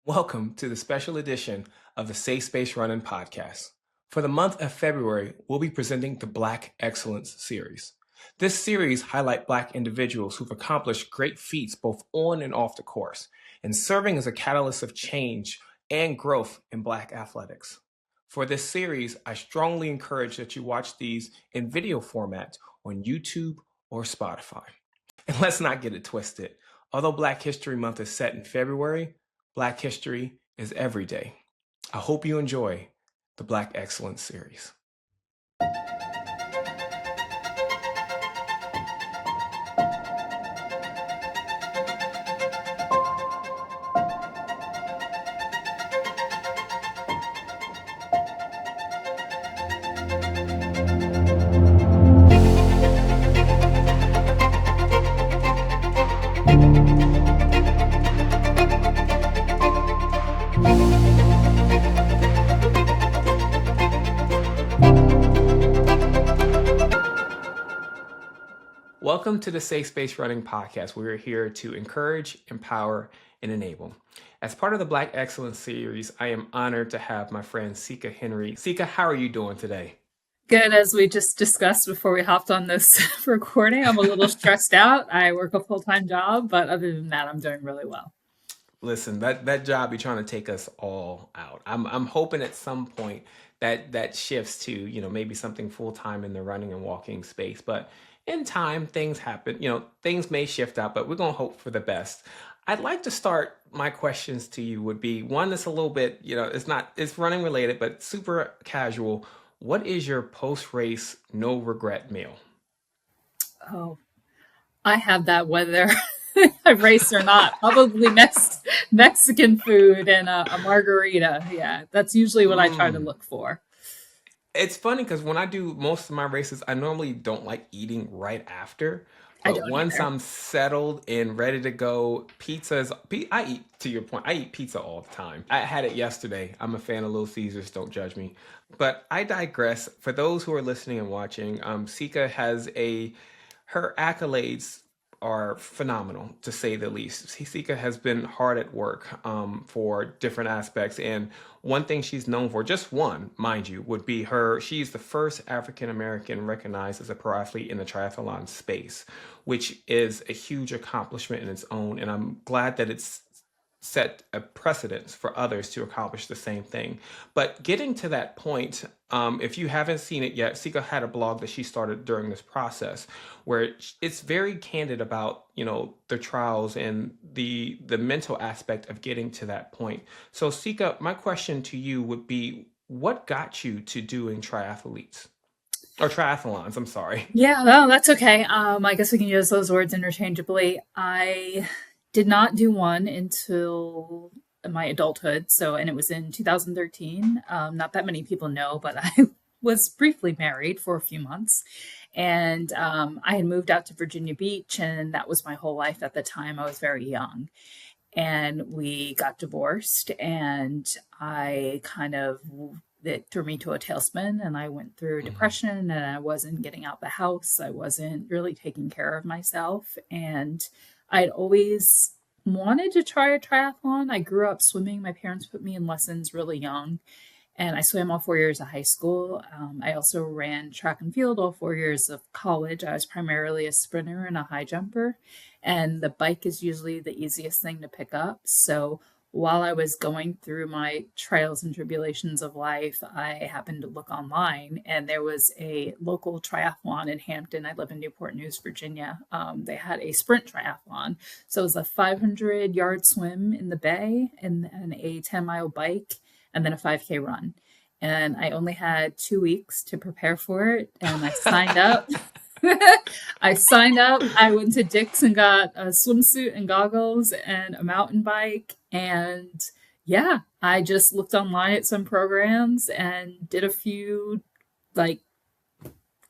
Welcome to the special edition of the Safe Space Running Podcast. For the month of February, we'll be presenting the Black Excellence Series. This series highlights Black individuals who've accomplished great feats both on and off the course, and serving as a catalyst of change and growth in Black athletics. For this series, I strongly encourage that you watch these in video format on YouTube or Spotify. And let's not get it twisted. Although Black History Month is set in February, Black history is every day. I hope you enjoy the Black Excellence Series. Welcome to the Safe Space Running Podcast. We're here to encourage, empower, and enable. As part of the Black Excellence Series, I am honored to have my friend Sika Henry. Sika, how are you doing today? Good. As we just discussed before we hopped on this recording, I'm a little stressed out. I work a full-time job, but other than that, I'm doing really well. Listen, that job, you're trying to take us all out. I'm hoping at some point that shifts to, maybe something full-time in the running and walking space. But in time, things happen. Things may shift out, but we're going to hope for the best. I'd like to start, my questions to you would be one that's a little bit, it's running related, but super casual. What is your post-race no regret meal? Oh, I have that whether I race or not. Probably Mexican food and a margarita. Yeah, that's usually what I try to look for. It's funny because when I do most of my races, I normally don't like eating right after. I But don't once either. I'm settled and ready to go, I eat, to your point, I eat pizza all the time. I had it yesterday. I'm a fan of Little Caesars, don't judge me. But I digress. For those who are listening and watching, Sika has her accolades are phenomenal, to say the least. Sika has been hard at work for different aspects. And one thing she's known for, just one, mind you, would be she's the first African American recognized as a pro athlete in the triathlon space, which is a huge accomplishment in its own. And I'm glad that it's set a precedence for others to accomplish the same thing. But getting to that point, if you haven't seen it yet, Sika had a blog that she started during this process where it's very candid about, the trials and the mental aspect of getting to that point. So Sika, my question to you would be, what got you to doing triathletes? Or triathlons, I'm sorry. Yeah, no, that's okay. I guess we can use those words interchangeably. I did not do one until my adulthood. And it was in 2013. Not that many people know, but I was briefly married for a few months. And I had moved out to Virginia Beach, and that was my whole life at the time. I was very young. And we got divorced, and it threw me to a tailspin, and I went through depression, and I wasn't getting out the house. I wasn't really taking care of myself. And I'd always wanted to try a triathlon. I grew up swimming. My parents put me in lessons really young, and I swam all 4 years of high school. I also ran track and field all 4 years of college. I was primarily a sprinter and a high jumper, and the bike is usually the easiest thing to pick up. So while I was going through my trials and tribulations of life, I happened to look online, and there was a local triathlon in Hampton. I live in Newport News, Virginia. They had a sprint triathlon. So it was a 500-yard swim in the bay and a 10-mile bike and then a 5K run. And I only had 2 weeks to prepare for it, and I signed up. I went to Dick's and got a swimsuit and goggles and a mountain bike. And yeah, I just looked online at some programs and did a few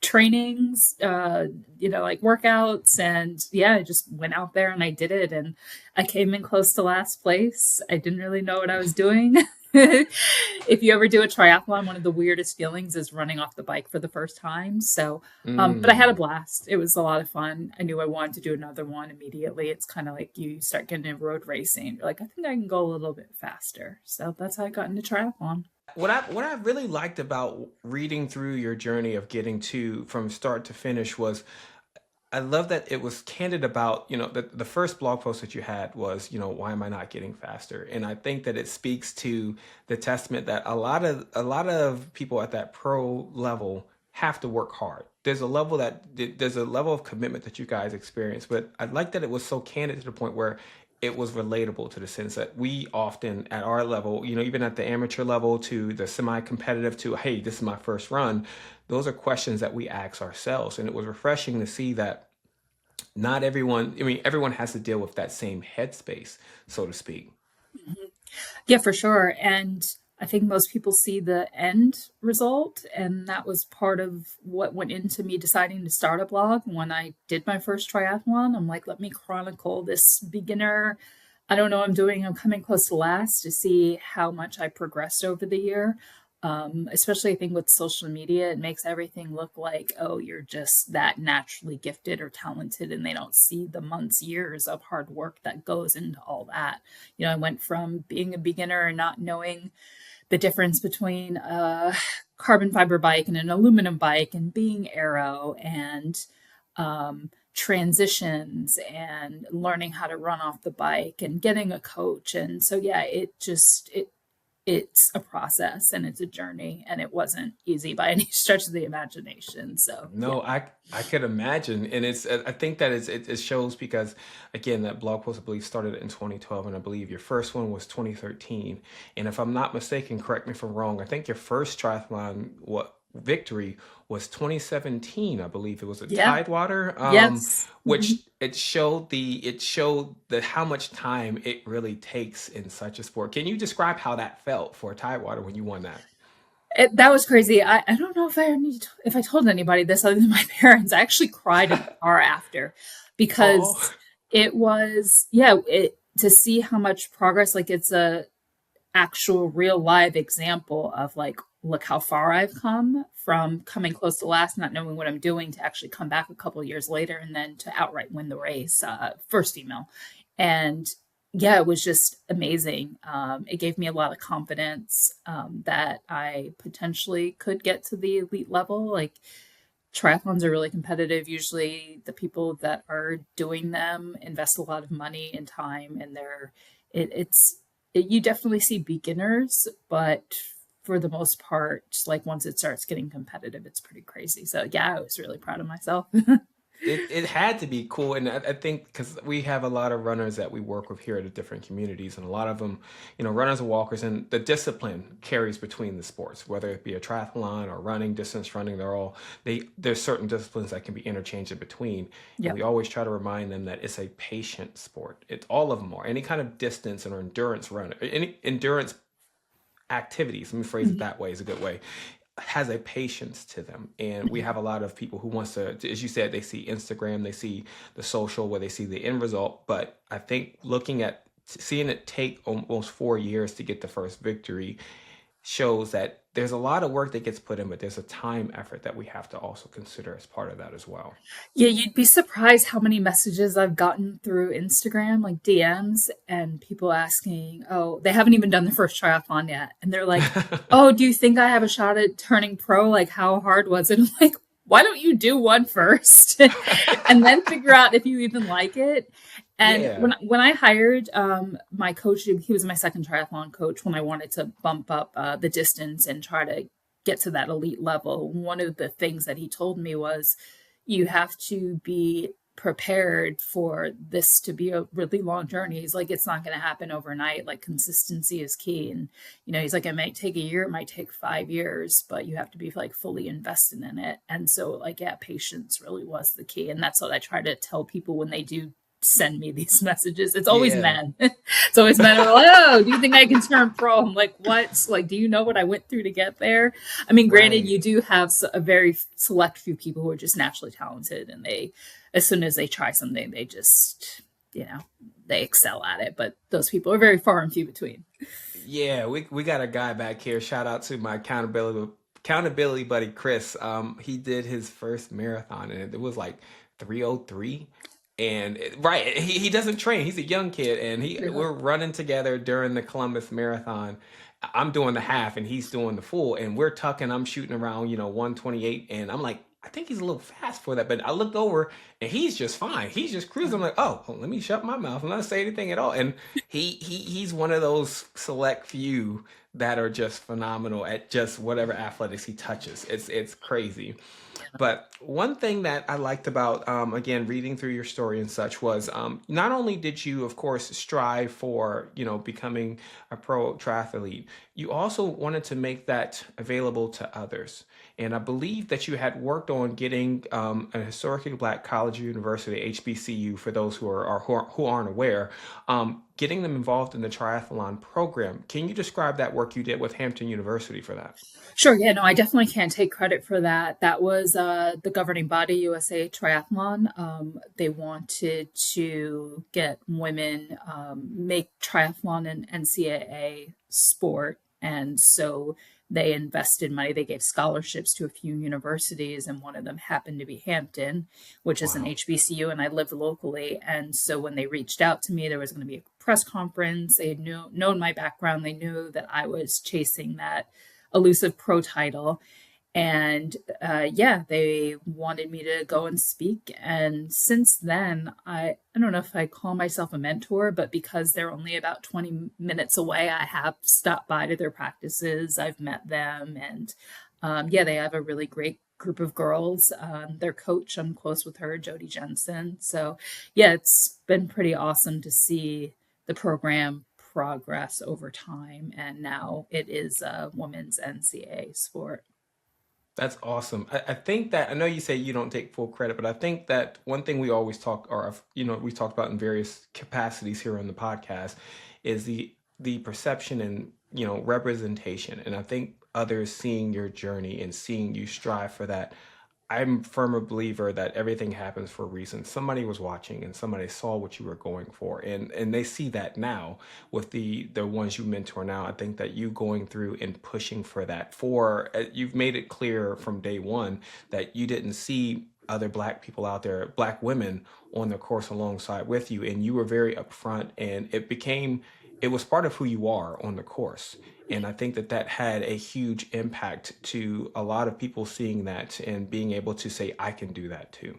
trainings, workouts. And yeah, I just went out there and I did it. And I came in close to last place. I didn't really know what I was doing. If you ever do a triathlon, one of the weirdest feelings is running off the bike for the first time. So, but I had a Mm. blast. It was a lot of fun. I knew I wanted to do another one immediately. It's kind of like you start getting into road racing. You're like, I think I can go a little bit faster. So that's how I got into triathlon. What I really liked about reading through your journey of getting to from start to finish was I love that it was candid about, the first blog post that you had was, why am I not getting faster? And I think that it speaks to the testament that a lot of people at that pro level have to work hard. There's a level of commitment that you guys experience, but I like that it was so candid to the point where it was relatable to the sense that we often at our level, even at the amateur level to the semi-competitive to, hey, this is my first run, those are questions that we ask ourselves. And it was refreshing to see that not everyone, I mean, everyone has to deal with that same headspace, so to speak. Yeah, for sure. And I think most people see the end result. And that was part of what went into me deciding to start a blog. When I did my first triathlon, I'm like, let me chronicle this beginner. I don't know what I'm doing. I'm coming close to last to see how much I progressed over the year. Especially I think with social media, it makes everything look like, oh, you're just that naturally gifted or talented, and they don't see the months, years of hard work that goes into all that. I went from being a beginner and not knowing the difference between a carbon fiber bike and an aluminum bike and being aero and transitions and learning how to run off the bike and getting a coach. And so, yeah, it's a process and it's a journey, and it wasn't easy by any stretch of the imagination. So, yeah. No, I could imagine, and I think that it shows because again that blog post I believe started in 2012, and I believe your first one was 2013, and if I'm not mistaken, correct me if I'm wrong. I think your first triathlon what victory was 2017. I believe it was a Yeah. Tidewater, Yes. which it showed the how much time it really takes in such a sport. Can you describe how that felt for a Tidewater when you won that? That was crazy. I don't know if I told anybody this other than my parents. I actually cried in the car after because Oh, it was, yeah, to see how much progress, like it's a actual real live example of like, look how far I've come from coming close to last, not knowing what I'm doing, to actually come back a couple of years later and then to outright win the race, first female. And yeah, it was just amazing. It gave me a lot of confidence that I potentially could get to the elite level. Like triathlons are really competitive. Usually, the people that are doing them invest a lot of money and time, and you definitely see beginners, but for the most part, like once it starts getting competitive, it's pretty crazy. So yeah, I was really proud of myself. it had to be cool, and I think because we have a lot of runners that we work with here at the different communities, and a lot of them, runners and walkers, and the discipline carries between the sports, whether it be a triathlon or running, distance running, there's certain disciplines that can be interchanged in between, and Yep. we always try to remind them that it's a patient sport. It's all of them are any kind of distance or endurance run, any endurance activities. Let me phrase it Mhm. that way is a good way has a patience to them, and we have a lot of people who wants to, as you said, they see Instagram, they see the social where they see the end result, but I think looking at seeing it take almost 4 years to get the first victory shows that there's a lot of work that gets put in, but there's a time effort that we have to also consider as part of that as well. Yeah, you'd be surprised how many messages I've gotten through Instagram, like DMs, and people asking, oh, they haven't even done the first triathlon yet. And they're like, oh, do you think I have a shot at turning pro? Like, how hard was it? I'm like, why don't you do one first and then figure out if you even like it? And Yeah. when I hired my coach, he was my second triathlon coach when I wanted to bump up the distance and try to get to that elite level. One of the things that he told me was, you have to be prepared for this to be a really long journey. He's like, it's not going to happen overnight. Like consistency is key. And, he's like, it might take a year, it might take 5 years, but you have to be like fully invested in it. And so like, yeah, patience really was the key. And that's what I try to tell people when they do send me these messages. It's always Yeah. men. It's always men who are like, oh, do you think I can turn pro? I'm like, what? Like, do you know what I went through to get there? I mean, granted, Right. you do have a very select few people who are just naturally talented, and as soon as they try something, they excel at it. But those people are very far and few between. Yeah, we got a guy back here. Shout out to my accountability buddy Chris. He did his first marathon and it was like 3:03. And right, he doesn't train. He's a young kid, and he Really? we're running together during the Columbus Marathon. I'm doing the half, and he's doing the full, and we're tucking. I'm shooting around, 128, and I'm like, I think he's a little fast for that. But I looked over, and he's just fine. He's just cruising. I'm like, oh, well, let me shut my mouth and not say anything at all. And he's one of those select few that are just phenomenal at just whatever athletics he touches. It's crazy. But one thing that I liked about, again, reading through your story and such was not only did you, of course, strive for, becoming a pro triathlete, you also wanted to make that available to others. And I believe that you had worked on getting a historically black college or university, HBCU, for those who aren't aware, getting them involved in the triathlon program. Can you describe that work you did with Hampton University for that? Sure. Yeah, no, I definitely can't take credit for that. That was the governing body, USA Triathlon. They wanted to get women make triathlon an NCAA sport. And so they invested money. They gave scholarships to a few universities, and one of them happened to be Hampton, which is an Wow. HBCU, and I live locally. And so when they reached out to me, there was going to be a press conference. They had known my background. They knew that I was chasing that elusive pro title. And yeah, they wanted me to go and speak. And since then, I don't know if I call myself a mentor, but because they're only about 20 minutes away, I have stopped by to their practices. I've met them. And yeah, they have a really great group of girls. Their coach, I'm close with her, Jody Jensen. So yeah, it's been pretty awesome to see the program progress over time. And now it is a women's NCAA sport. That's awesome. I think that I know you say you don't take full credit, but I think that one thing we always talk, or we talked about in various capacities here on the podcast, is the perception and representation. And I think others seeing your journey and seeing you strive for that. I'm a firm believer that everything happens for a reason. Somebody was watching and somebody saw what you were going for, and they see that now with the ones you mentor now. I think that you going through and pushing for that for you've made it clear from day one that you didn't see other black people out there, black women on the course alongside with you, and you were very upfront, and it was part of who you are on the course. And I think that that had a huge impact to a lot of people seeing that and being able to say, I can do that too.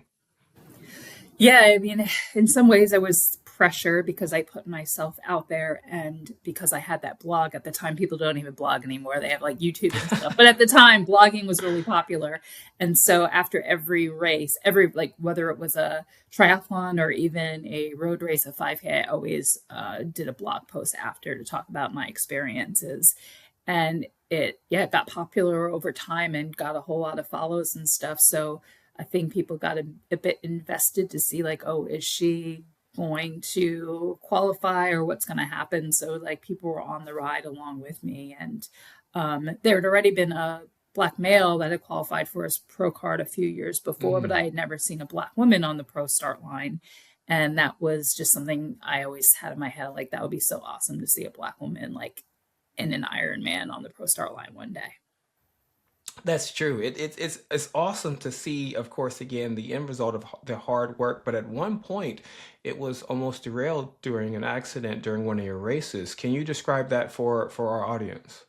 Yeah, I mean, in some ways, I was pressure because I put myself out there, and because I had that blog at the time. People don't even blog anymore; they have like YouTube and stuff. But at the time, blogging was really popular, and so after every race, every like whether it was a triathlon or even a road race, a 5K, I always did a blog post after to talk about my experiences, and it got popular over time and got a whole lot of follows and stuff. So I think people got a bit invested to see like, oh, is she going to qualify or what's going to happen? So like people were on the ride along with me, and there had already been a black male that had qualified for his pro card a few years before, but Mhm. I had never seen a black woman on the pro start line. And that was just something I always had in my head, like that would be so awesome to see a black woman like in an Ironman on the pro start line one day. That's true. It's awesome to see, of course, again, the end result of the hard work. But at one point, it was almost derailed during an accident during one of your races. Can you describe that for our audience?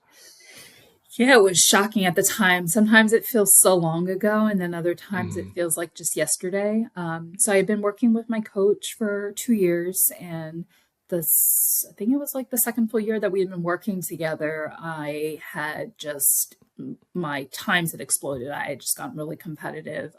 Yeah, it was shocking at the time. Sometimes it feels so long ago, and then other times it Mm. feels like just yesterday. So I had been working with my coach for 2 years, and I think it was like the second full year that we had been working together. I had just my times had exploded. I had just gotten really competitive.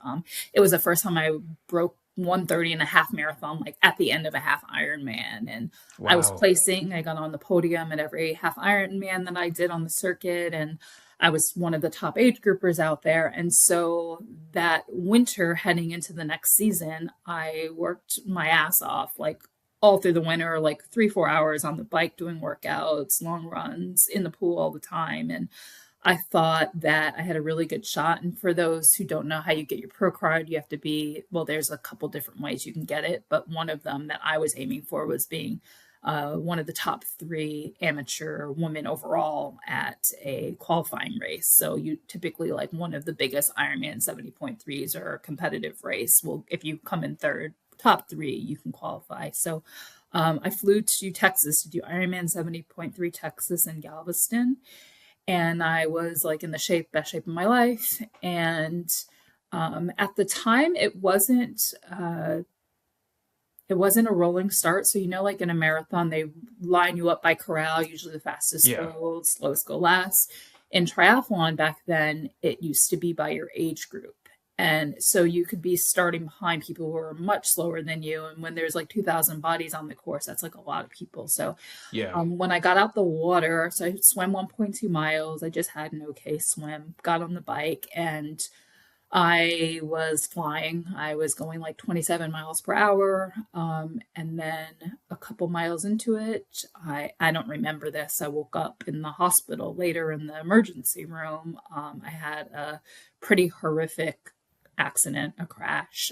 It was the first time I broke 1:30 and a half marathon, like at the end of a half Ironman, and I was Wow. placing. I got on the podium at every half Ironman that I did on the circuit, and I was one of the top age groupers out there. And so that winter heading into the next season, I worked my ass off like all through the winter, like 3, 4 hours on the bike doing workouts, long runs in the pool all the time. And I thought that I had a really good shot. And for those who don't know how you get your pro card, you have to be, well, there's a couple different ways you can get it. But one of them that I was aiming for was being one of the top three amateur women overall at a qualifying race. So you typically like one of the biggest Ironman 70.3s or a competitive race. Well, if you come in third, top three, you can qualify. So I flew to Texas to do Ironman 70.3 Texas in Galveston. And I was like in the best shape of my life. And at the time, it wasn't a rolling start. So, like in a marathon, they line you up by corral. Usually the fastest Yeah. go, slowest go last. In triathlon back then, it used to be by your age group. And so you could be starting behind people who are much slower than you. And when there's like 2,000 bodies on the course, that's like a lot of people. So Yeah. when I got out the water, so I swam 1.2 miles. I just had an okay swim, got on the bike, and I was flying. I was going like 27 miles per hour. And then a couple miles into it, I don't remember this. I woke up in the hospital later in the emergency room. I had a pretty horrific accident, a crash.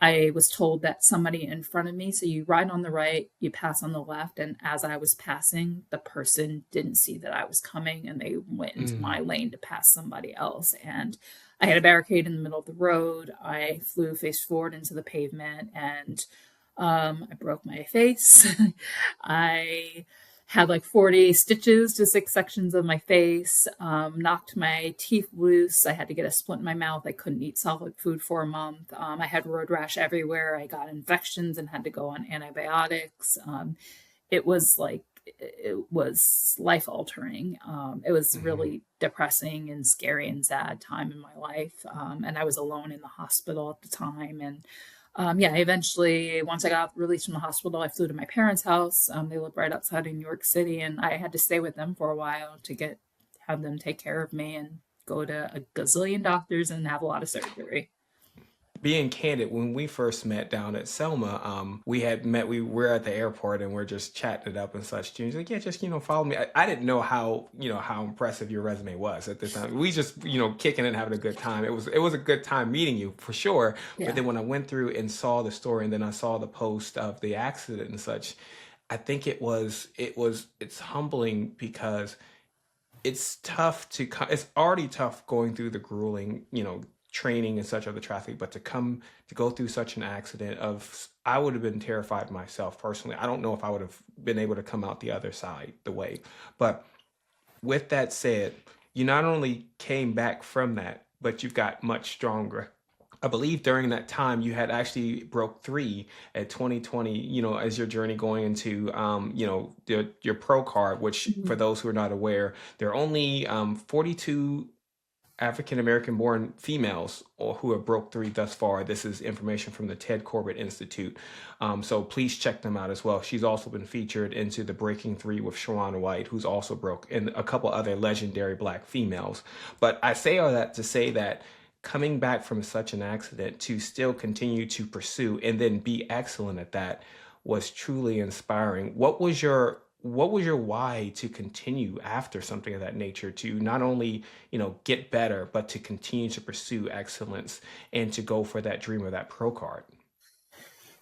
I was told that somebody in front of me, so you ride on the right, you pass on the left. And as I was passing, the person didn't see that I was coming and they went into Mm. my lane to pass somebody else. And I had a barricade in the middle of the road. I flew face forward into the pavement and I broke my face. I had like 40 stitches to 6 sections of my face, knocked my teeth loose. I had to get a splint in my mouth. I couldn't eat solid food for a month. I had road rash everywhere. I got infections and had to go on antibiotics. It was like, it was life altering. It was Mhm. really depressing and scary and sad time in my life. And I was alone in the hospital at the time. And yeah, eventually, once I got released from the hospital, I flew to my parents' house. They lived right outside of New York City, and I had to stay with them for a while to have them take care of me and go to a gazillion doctors and have a lot of surgery. Being candid, when we first met down at Selma, we had met, we were at the airport and we're just chatting it up and such. She's like, yeah, just, follow me. I didn't know how, how impressive your resume was at the time. We just, kicking and having a good time. It was a good time meeting you for sure. But Yeah. then when I went through and saw the story and then I saw the post of the accident and such, I think it's humbling because it's tough it's already tough going through the grueling training and such of the triathlete, but to go through such an accident I would have been terrified myself personally. I don't know if I would have been able to come out the other side the way. But with that said, you not only came back from that, but you got much stronger. I believe during that time you had actually broke three at 2020, as your journey going into, your pro card, which for Mhm. those who are not aware, there are only 42 African American born females or who have broke three thus far. This is information from the Ted Corbett Institute. So please check them out as well. She's also been featured into the Breaking Three with Shawan White, who's also broke, and a couple other legendary black females. But I say all that to say that coming back from such an accident to still continue to pursue and then be excellent at that was truly inspiring. What was your why to continue after something of that nature, to not only get better but to continue to pursue excellence and to go for that dream of that pro card?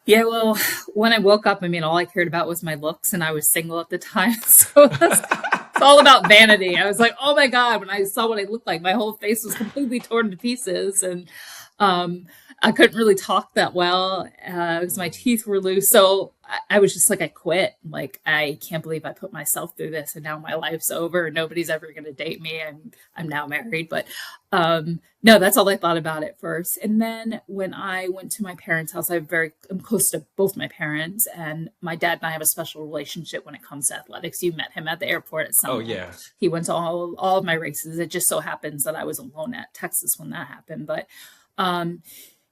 Yeah, well, when I woke up, I mean, all I cared about was my looks, and I was single at the time. So it's all about vanity. I was like, oh my God, when I saw what I looked like, my whole face was completely torn to pieces. And um, I couldn't really talk that well because my Mm. teeth were loose. So I was just like, I quit. Like, I can't believe I put myself through this, and now my life's over. Nobody's ever going to date me. I'm now married, but no, that's all I thought about at first. And then when I went to my parents' house, I'm close to both my parents, and my dad and I have a special relationship when it comes to athletics. You met him at the airport at Oh Selma. yeah. He went to all of my races. It just so happens that I was alone at Texas when that happened. But um,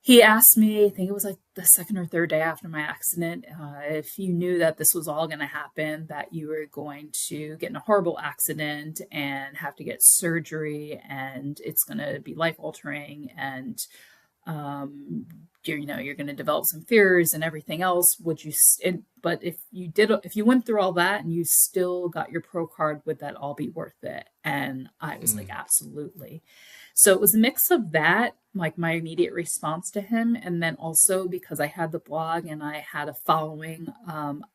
he asked me, I think it was like the second or third day after my accident, if you knew that this was all going to happen, that you were going to get in a horrible accident and have to get surgery, and it's going to be life altering. And um, you're going to develop some fears and everything else. But if you went through all that and you still got your pro card, would that all be worth it? And I was like, Mm. absolutely. So it was a mix of that, like my immediate response to him. And then also because I had the blog and I had a following,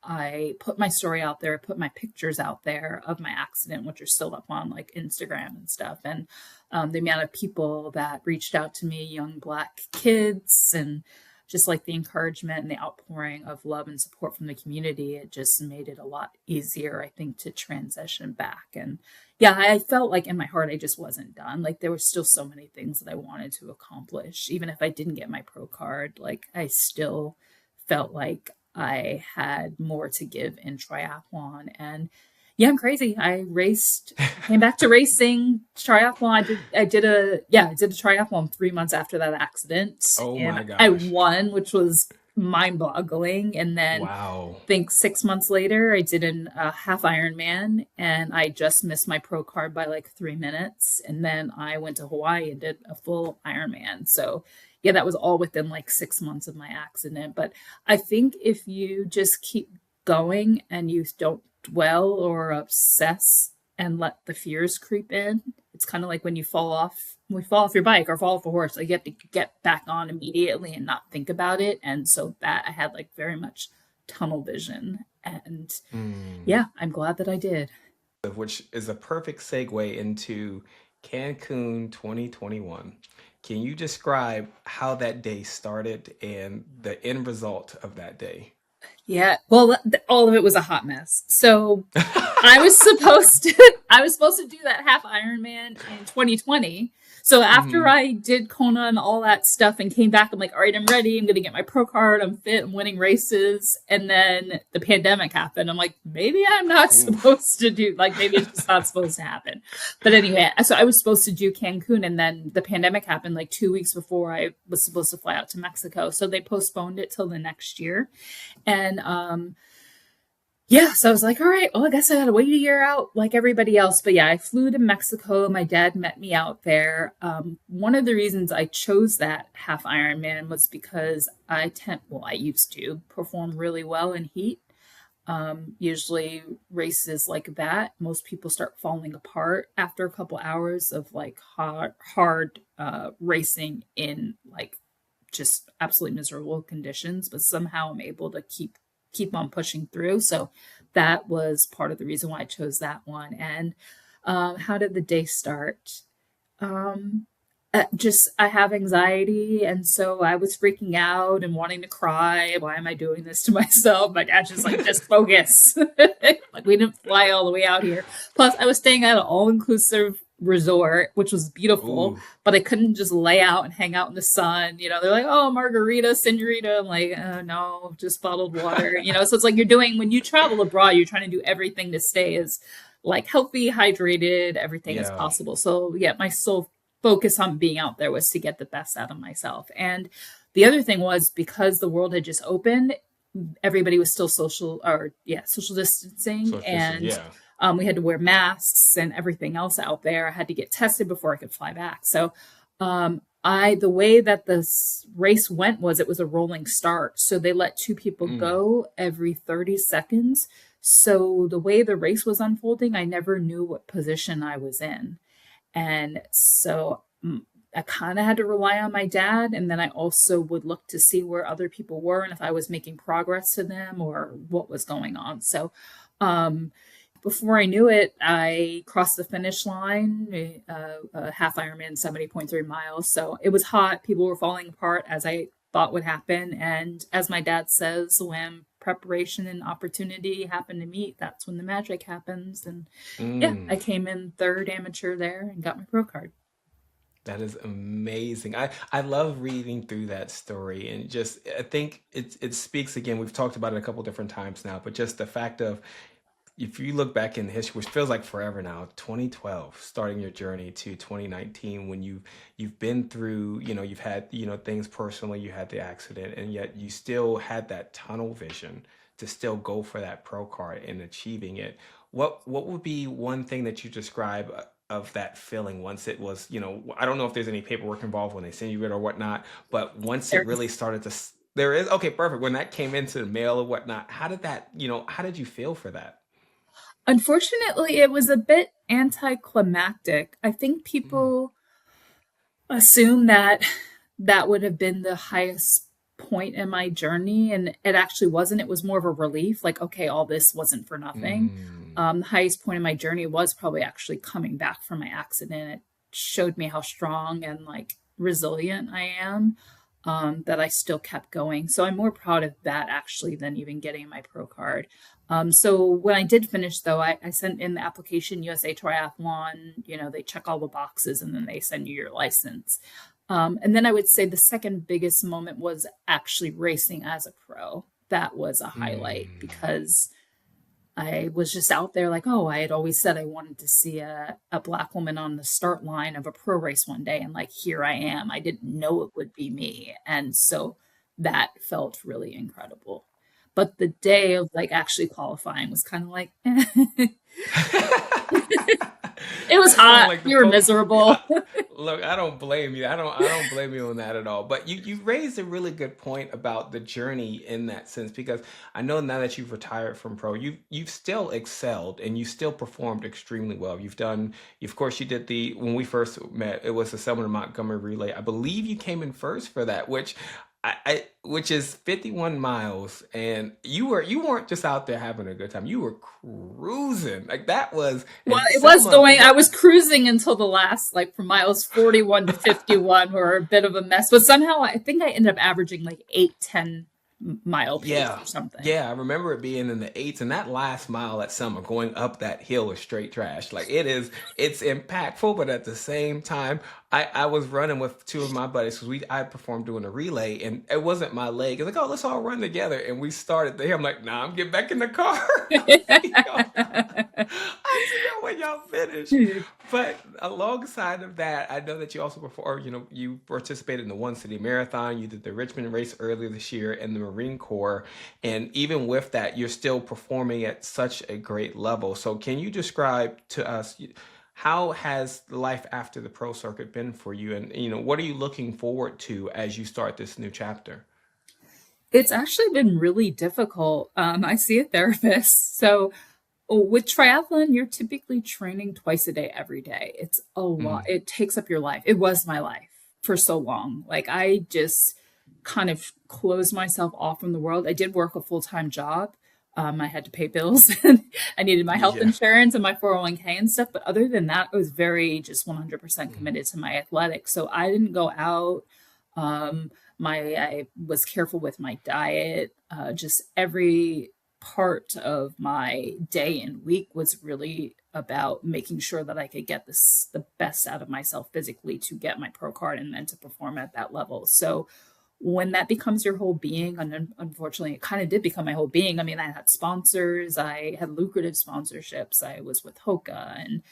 I put my story out there, put my pictures out there of my accident, which are still up on like Instagram and stuff. And the amount of people that reached out to me, young Black kids, and just like the encouragement and the outpouring of love and support from the community, it just made it a lot easier, I think, to transition back. And yeah, I felt like in my heart, I just wasn't done. Like there were still so many things that I wanted to accomplish. Even if I didn't get my pro card, like I still felt like I had more to give in triathlon. And yeah, I'm crazy. Came back to racing triathlon. I did a triathlon 3 months after that accident, Oh and my I gosh. won, which was mind boggling. And then Wow. think 6 months later, I did a half Ironman, and I just missed my pro card by like 3 minutes. And then I went to Hawaii and did a full Ironman. So yeah, that was all within like 6 months of my accident. But I think if you just keep going and you don't dwell or obsess and let the fears creep in, it's kind of like when we fall off your bike or fall off a horse, like you have to get back on immediately and not think about it. And so that I had like very much tunnel vision. And Mm. yeah, I'm glad that I did. Which is a perfect segue into Cancun 2021. Can you describe how that day started and the end result of that day? Yeah, well, all of it was a hot mess. So I was supposed to do that half Ironman in 2020. So after Hmm. I did Kona and all that stuff and came back, I'm like, all right, I'm ready. I'm going to get my pro card. I'm fit. I'm winning races. And then the pandemic happened. I'm like, maybe I'm not Oof. supposed to do, like, maybe it's just not supposed to happen. But anyway, so I was supposed to do Cancun, and then the pandemic happened like 2 weeks before I was supposed to fly out to Mexico. So they postponed it till the next year. And yeah, so I was like, all right, well, I guess I gotta wait a year out like everybody else. But yeah, I flew to Mexico. My dad met me out there. One of the reasons I chose that half Ironman was because I used to perform really well in heat. Usually races like that, most people start falling apart after a couple hours of like hard racing in like just absolutely miserable conditions, but somehow I'm able to keep on pushing through. So that was part of the reason why I chose that one. And how did the day start? Um, just I have anxiety, and so I was freaking out and wanting to cry. Why am I doing this to myself? My dad's just like, just focus. Like we didn't fly all the way out here. Plus, I was staying at an all-inclusive resort, which was beautiful, Ooh. but I couldn't just lay out and hang out in the sun. They're like, oh, margarita, senorita. I'm like, oh, no, just bottled water. So it's like when you travel abroad, you're trying to do everything to stay as like healthy, hydrated, everything as Yeah. possible. So yeah, my sole focus on being out there was to get the best out of myself. And the other thing was because the world had just opened, everybody was still social distancing, Social distance. and Yeah. we had to wear masks and everything else out there. I had to get tested before I could fly back. So the way that this race went was it was a rolling start. So they let two people Mm. go every 30 seconds. So the way the race was unfolding, I never knew what position I was in. And so I kind of had to rely on my dad. And then I also would look to see where other people were and if I was making progress to them or what was going on. So um, before I knew it, I crossed the finish line, a half Ironman, 70.3 miles. So it was hot. People were falling apart as I thought would happen. And as my dad says, when preparation and opportunity happen to meet, that's when the magic happens. And yeah, I Mm. came in third amateur there and got my pro card. That is amazing. I love reading through that story, and just I think it speaks again. We've talked about it a couple different times now, but just the fact of if you look back in history, which feels like forever now, 2012, starting your journey to 2019, when you've been through, you've had, things personally, you had the accident, and yet you still had that tunnel vision to still go for that pro card and achieving it. What would be one thing that you describe of that feeling once it was, I don't know if there's any paperwork involved when they send you it or whatnot, but once it There really started to, there is, okay, perfect. When that came into the mail or whatnot, how did that, how did you feel for that? Unfortunately, it was a bit anticlimactic. I think Mm, people assume that that would have been the highest point in my journey, and it actually wasn't. It was more of a relief, like, okay, all this wasn't for nothing. mm, The highest point in my journey was probably actually coming back from my accident. It showed me how strong and like resilient I am, that I still kept going. So I'm more proud of that actually than even getting my pro card. So when I did finish, though, I sent in the application, USA Triathlon. They check all the boxes and then they send you your license. And then I would say the second biggest moment was actually racing as a pro. That was a highlight mm. because I was just out there like, oh, I had always said I wanted to see a Black woman on the start line of a pro race one day. And like, here I am. I didn't know it would be me. And so that felt really incredible. But the day of like actually qualifying was kind of like, it was Kind of hot. like the You were post. Yeah, miserable. look, I don't blame you. I don't blame you on that at all. But you raised a really good point about the journey in that sense, because I know now that you've retired from pro, you've still excelled and you still performed extremely well. Of course, you did the when we first met, it was the Selma Montgomery relay. I believe you came in first for that, which is 51 miles, and you weren't just out there having a good time. You were cruising like that was, Well, and it was Selma. going, I was cruising until the last, like from miles 41 to 51 were a bit of a mess. But somehow I think I ended up averaging like 8-10 mile pace Yeah, or something. yeah, I remember it being in the eights, and that last mile at summer going up that hill is straight trash. Like it's impactful, but at the same time, I was running with two of my buddies because I performed doing a relay, and it wasn't my leg. It's like, oh, let's all run together, and we started there. I'm like, nah, I'm getting back in the car. I'll see y'all. I'll see y'all when y'all finish. But alongside of that, I know that you also perform, you participated in the One City Marathon, you did the Richmond race earlier this year, and the Marine Corps. And even with that, you're still performing at such a great level. So can you describe to us how has life after the pro circuit been for you? And, what are you looking forward to as you start this new chapter? It's actually been really difficult. I see a therapist. So with triathlon, you're typically training twice a day, every day. It's a lot. Mm, It takes up your life. It was my life for so long. Like I just kind of closed myself off from the world. I did work a full-time job. I had to pay bills and I needed my health yeah. insurance and my 401k and stuff. But other than that, I was very just 100% Mm, committed to my athletics. So I didn't go out. I was careful with my diet. Just every part of my day and week was really about making sure that I could get the best out of myself physically to get my pro card and then to perform at that level. So when that becomes your whole being, and unfortunately it kind of did become my whole being. I mean, I had sponsors, I had lucrative sponsorships. I was with Hoka and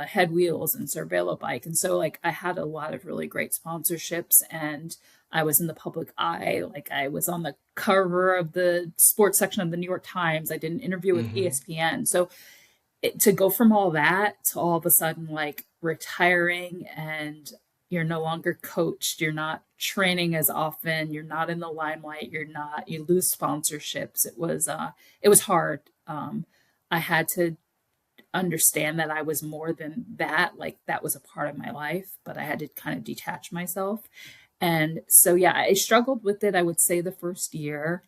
Head Wheels and Cervelo Bike. And so like I had a lot of really great sponsorships and I was in the public eye. Like I was on the cover of the sports section of the New York Times. I did an interview with hmm ESPN. So to go from all that to all of a sudden like retiring and you're no longer coached, you're not training as often, you're not in the limelight, you lose sponsorships. It was hard. I had to understand that I was more than that. Like that was a part of my life, but I had to kind of detach myself. And so, yeah, I struggled with it, I would say, the first year.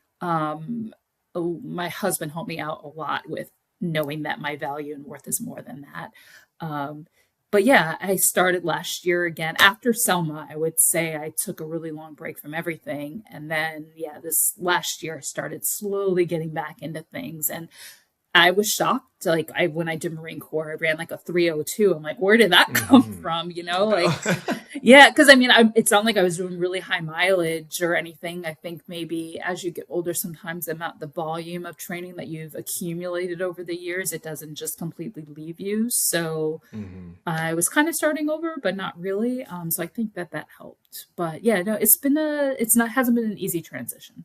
Oh, my husband helped me out a lot with knowing that my value and worth is more than that. Um, but yeah, I started last year again. After Selma, I would say I took a really long break from everything. And then, yeah, this last year I started slowly getting back into things. And I was shocked. Like when I did Marine Corps, I ran like a 3:02. I'm like, where did that come hmm from? Like, yeah, because I mean, it's not like I was doing really high mileage or anything. I think maybe as you get older, sometimes the volume of training that you've accumulated over the years, it doesn't just completely leave you. So hmm I was kind of starting over, but not really. So I think that helped. But yeah, no, it's not hasn't been an easy transition.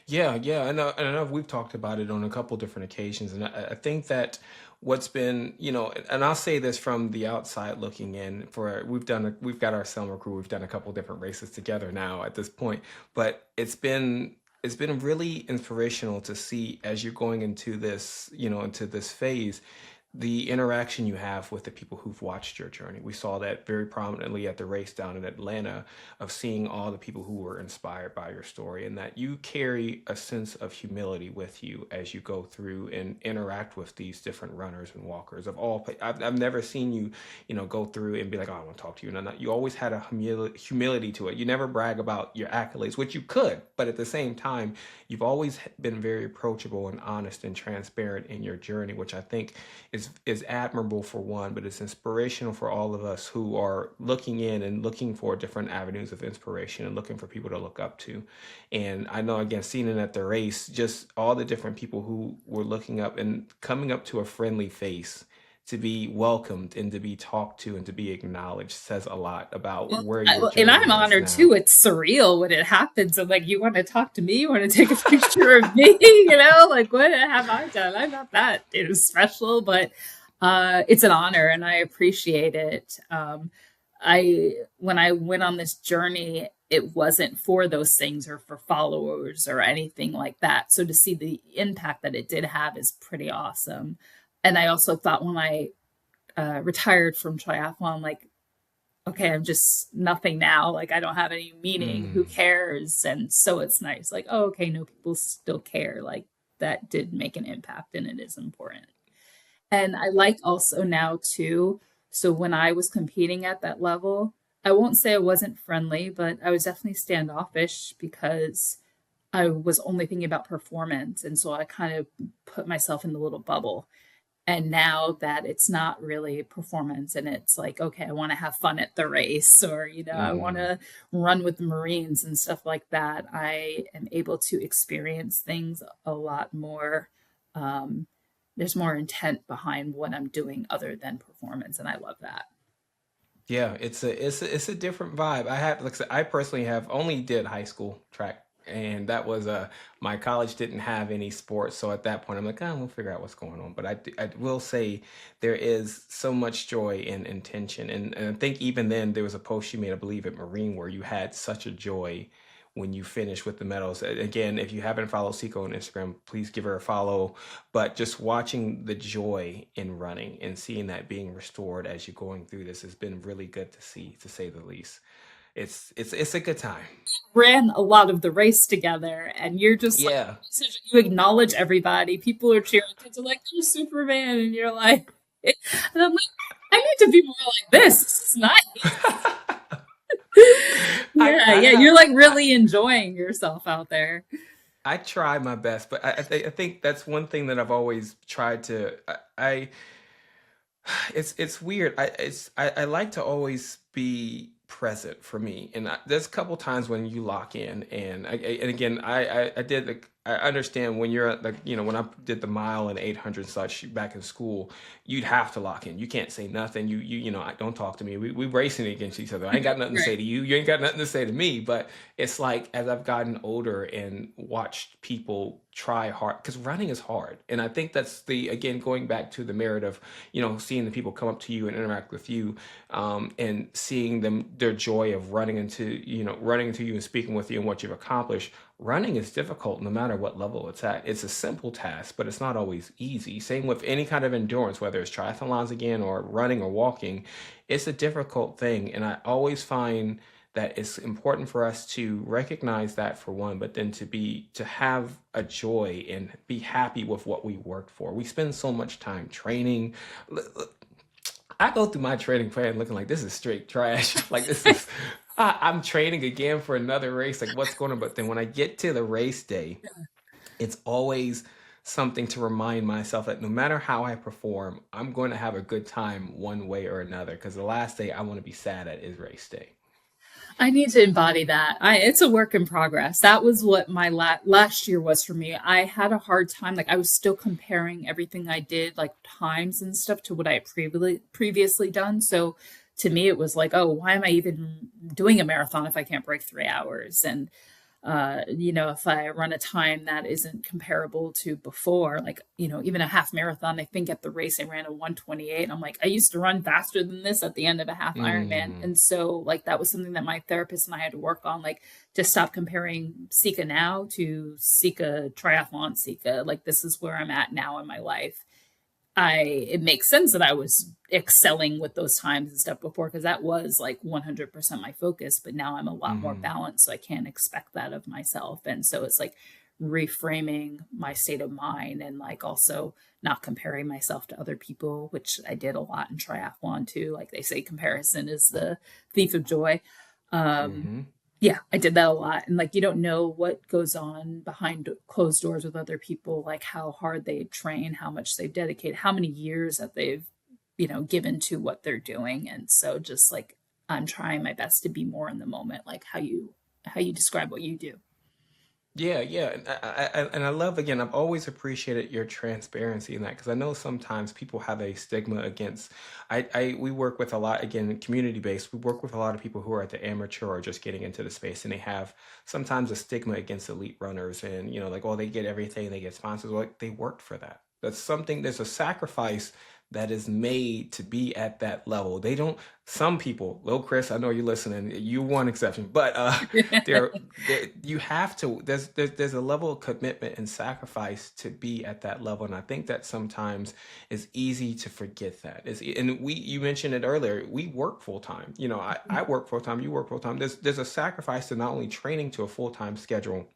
Yeah, yeah, and I know we've talked about it on a couple different occasions, and I think that what's been, and I'll say this from the outside looking in, for we've got our summer crew, we've done a couple different races together now at this point, but it's been really inspirational to see as you're going into this, into this phase, the interaction you have with the people who've watched your journey. We saw that very prominently at the race down in Atlanta, of seeing all the people who were inspired by your story, and that you carry a sense of humility with you as you go through and interact with these different runners and walkers of all. I've never seen you, go through and be like, "Oh, I want to talk to you." And you always had a humility to it. You never brag about your accolades, which you could, but at the same time, you've always been very approachable and honest and transparent in your journey, which I think is admirable for one, but it's inspirational for all of us who are looking in and looking for different avenues of inspiration and looking for people to look up to. And I know, again, seeing it at the race, just all the different people who were looking up and coming up to a friendly face to be welcomed and to be talked to and to be acknowledged says a lot about Well, where your and journey I'm is honored too. now. It's surreal when it happens. I'm like, you want to talk to me? You want to take a picture of me? You know, like what have I done? I'm not that special, but it's an honor and I appreciate it. I when I went on this journey, it wasn't for those things or for followers or anything like that. So to see the impact that it did have is pretty awesome. And I also thought when I retired from triathlon, like, okay, I'm just nothing now. Like, I don't have any meaning. Who Mm, cares? And so it's nice. Like, oh, okay, no, people still care. Like, that did make an impact and it is important. And I like also now too. So when I was competing at that level, I won't say I wasn't friendly, but I was definitely standoffish because I was only thinking about performance. And so I kind of put myself in the little bubble. And now that it's not really performance and it's like, okay, I want to have fun at the race or, I want mm. to run with the Marines and stuff like that, I am able to experience things a lot more. Um, there's more intent behind what I'm doing other than performance. And I love that. Yeah, it's a different vibe. Like I said, I personally have only did high school track, and that was my college didn't have any sports, so at that point I'm like, oh, we'll figure out what's going on. But I will say there is so much joy and intention, and I think even then there was a post you made, I believe, at Marine, where you had such a joy when you finished with the medals. Again, if you haven't followed Siko on Instagram, please give her a follow. But just watching the joy in running and seeing that being restored as you're going through this has been really good to see, to say the least. It's a good time. Ran a lot of the race together, and you're just like, Yeah. you acknowledge everybody. People are cheering. Kids are like, "You're Superman," and you're like, and I'm like, I need to be more like this. This is nice. Yeah, I yeah, have you're like I, really enjoying yourself out there. I try my best, but I think that's one thing that I've always tried to. It's weird. I like to always be present for me, and there's a couple times when you lock in, and and again, I did I understand when you're at, like, when I did the mile and 800 such back in school, you'd have to lock in. You can't say nothing. I don't talk to me. We racing against each other. I ain't got nothing to say Right. to you. You ain't got nothing to say to me. But it's like as I've gotten older and watched people try hard, because running is hard, and I think that's the again going back to the merit of seeing the people come up to you and interact with you, and seeing their joy of running into you and speaking with you and what you've accomplished. Running is difficult no matter what level it's at. It's a simple task, but it's not always easy. Same with any kind of endurance, whether it's triathlons again or running or walking. It's a difficult thing, and I always find that it's important for us to recognize that for one, but then to have a joy and be happy with what we worked for. We spend so much time training. I go through my training plan looking like this is straight trash. Like this is, I'm training again for another race. Like what's going on? But then when I get to the race day, it's always something to remind myself that no matter how I perform, I'm going to have a good time one way or another. Because the last day I want to be sad at is race day. I need to embody that. It's a work in progress. That was what my last year was for me. I had a hard time. Like I was still comparing everything I did, like times and stuff, to what I had previously done. So to me, it was like, oh, why am I even doing a marathon if I can't break 3 hours? And If I run a time that isn't comparable to before, like, even a half marathon, I think at the race I ran a 1:28. And I'm like, I used to run faster than this at the end of a half Ironman. Mm, And so, like, that was something that my therapist and I had to work on, like, to stop comparing Sika now to Sika triathlon Sika. Like, this is where I'm at now in my life. It makes sense that I was excelling with those times and stuff before, because that was like 100% my focus, but now I'm a lot more mhm. balanced, so I can't expect that of myself. And so it's like reframing my state of mind, and like also not comparing myself to other people, which I did a lot in triathlon too. Like they say, comparison is the thief of joy. Um, Mhm. yeah, I did that a lot. And like, you don't know what goes on behind closed doors with other people, like how hard they train, how much they've dedicated, how many years that they've, given to what they're doing. And so just like, I'm trying my best to be more in the moment, like how you describe what you do. Yeah, yeah, and I love, again, I've always appreciated your transparency in that, because I know sometimes people have a stigma against. We work with a lot, again, community based. We work with a lot of people who are at the amateur or just getting into the space, and they have sometimes a stigma against elite runners, and like, oh, they get everything, they get sponsors. Like, they worked for that. That's something. There's a sacrifice that is made to be at that level. They don't. Some people, Lil Chris, I know you're listening. You one exception, but you have to. There's a level of commitment and sacrifice to be at that level, and I think that sometimes it's easy to forget that. And you mentioned it earlier. We work full time. I work full time. You work full time. There's a sacrifice to not only training to a full time schedule,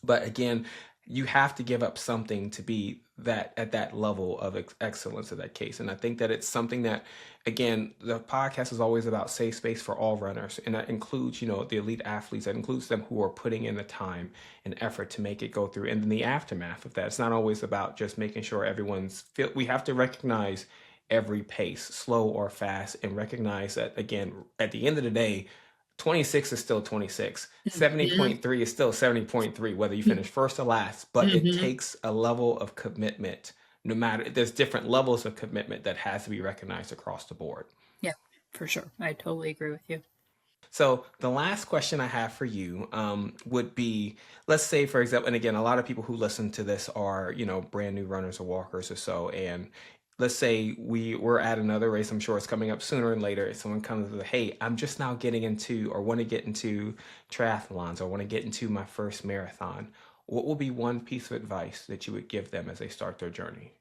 but again, you have to give up something to be that at that level of excellence in that case. And I think that it's something that, again, the podcast is always about safe space for all runners. And that includes, the elite athletes, that includes them who are putting in the time and effort to make it go through. And then the aftermath of that. It's not always about just making sure everyone's fit. We have to recognize every pace, slow or fast, and recognize that, again, at the end of the day, 26 is still 26. Mhm. 70.3 is still 70.3, whether you finish first or last, but it Mhm. takes a level of commitment. No matter, there's different levels of commitment that has to be recognized across the board. Yeah, for sure. I totally agree with you. So the last question I have for you would be, let's say, for example, and again, a lot of people who listen to this are, brand new runners or walkers or so, and let's say we're at another race. I'm sure it's coming up sooner and later. If someone comes with, hey, I'm just now getting into, or want to get into triathlons, or want to get into my first marathon. What will be one piece of advice that you would give them as they start their journey?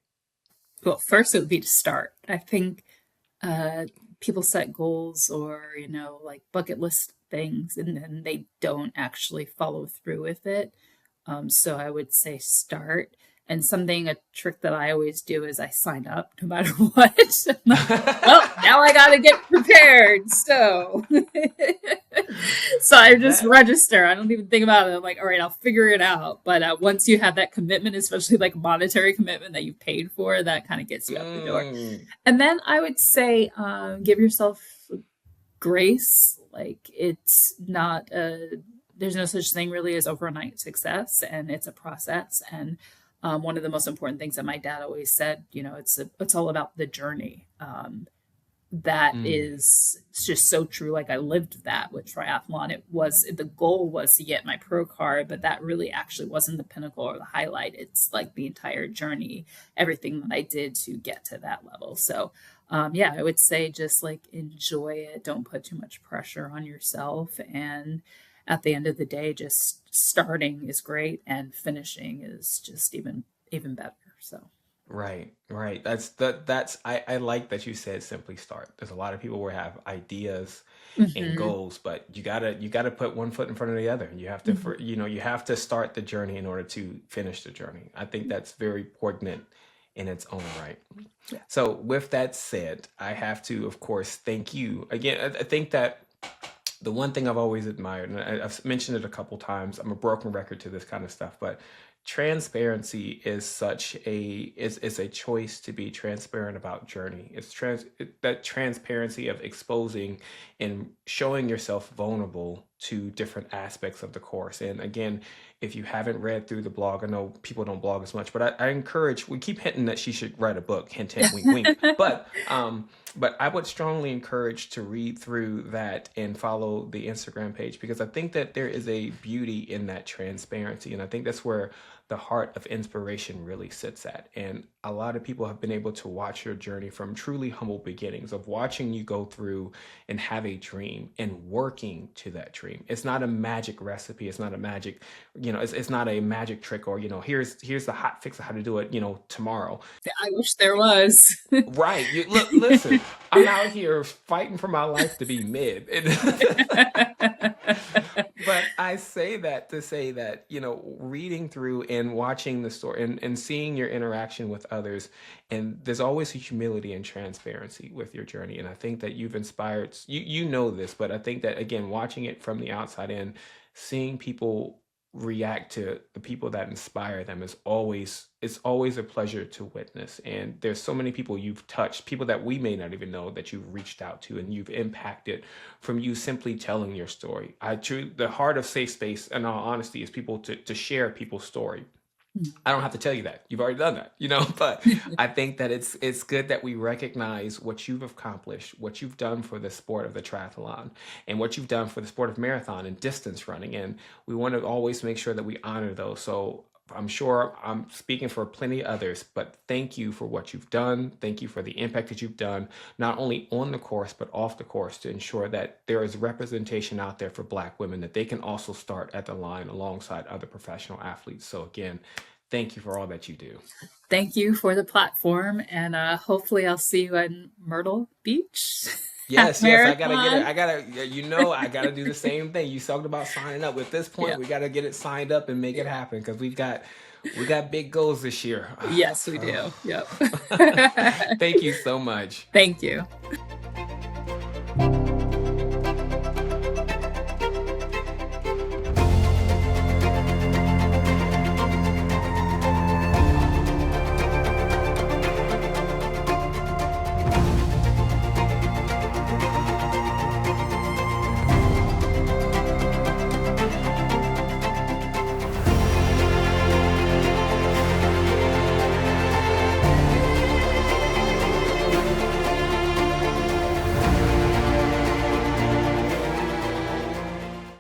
Well, first it would be to start. I think uh, people set goals or, like bucket list things, and then they don't actually follow through with it. So I would say start. And a trick that I always do is I sign up no matter what. I'm like, well, now I got to get prepared. So, so I just That register. I don't even think about it. I'm like, all right, I'll figure it out. But once you have that commitment, especially like monetary commitment that you paid for, that kind of gets you out the door. mm, And then I would say, give yourself grace. Like it's not there's no such thing really as overnight success, and it's a process. And one of the most important things that my dad always said, it's all about the journey. That mm, is just so true. Like I lived that with triathlon. The goal was to get my pro card, but that really actually wasn't the pinnacle or the highlight. It's like the entire journey, everything that I did to get to that level. So yeah, I would say just like enjoy it. Don't put too much pressure on yourself. And at the end of the day, just starting is great and finishing is just even better. So right, right. I like that you said simply start. There's a lot of people who have ideas and hmm goals, but you gotta put one foot in front of the other. You have to, hmm you have to start the journey in order to finish the journey. I think that's very poignant in its own right. yeah. So with that said, I have to, of course, thank you again. I think that the one thing I've always admired, and I've mentioned it a couple times, I'm a broken record to this kind of stuff, but transparency is such a is a choice to be transparent about journey. That transparency of exposing and showing yourself vulnerable to different aspects of the course. And again, if you haven't read through the blog, I know people don't blog as much, but I encourage, we keep hinting that she should write a book, hint, hint, wink, wink. But I would strongly encourage to read through that and follow the Instagram page, because I think that there is a beauty in that transparency. And I think that's where the heart of inspiration really sits at. And a lot of people have been able to watch your journey from truly humble beginnings, of watching you go through and have a dream and working to that dream. It's not a magic recipe. It's not a magic, it's not a magic trick, or, here's the hot fix of how to do it, tomorrow. I wish there was. Right. You look, listen, I'm out here fighting for my life to be mid. But I say that to say that, reading through and watching the story and seeing your interaction with others, and there's always a humility and transparency with your journey. And I think that you've inspired, you know this, but I think that, again, watching it from the outside in, seeing people react to the people that inspire them it's always a pleasure to witness. And there's so many people you've touched, people that we may not even know, that you've reached out to and you've impacted from you simply telling your story. The heart of Safe Space, in all honesty, is people to share people's story. I don't have to tell you that. You've already done that, but I think that it's good that we recognize what you've accomplished, what you've done for the sport of the triathlon, and what you've done for the sport of marathon and distance running. And we want to always make sure that we honor those. So I'm sure I'm speaking for plenty others, but thank you for what you've done. Thank you for the impact that you've done, not only on the course, but off the course, to ensure that there is representation out there for Black women, that they can also start at the line alongside other professional athletes. So again, thank you for all that you do. Thank you for the platform, and hopefully I'll see you in Myrtle Beach. Yes, I gotta get it. I gotta do the same thing. You talked about signing up. At this point, we gotta get it signed up and make it happen, because we got big goals this year. Yes, we do. Yep. Thank you so much. Thank you.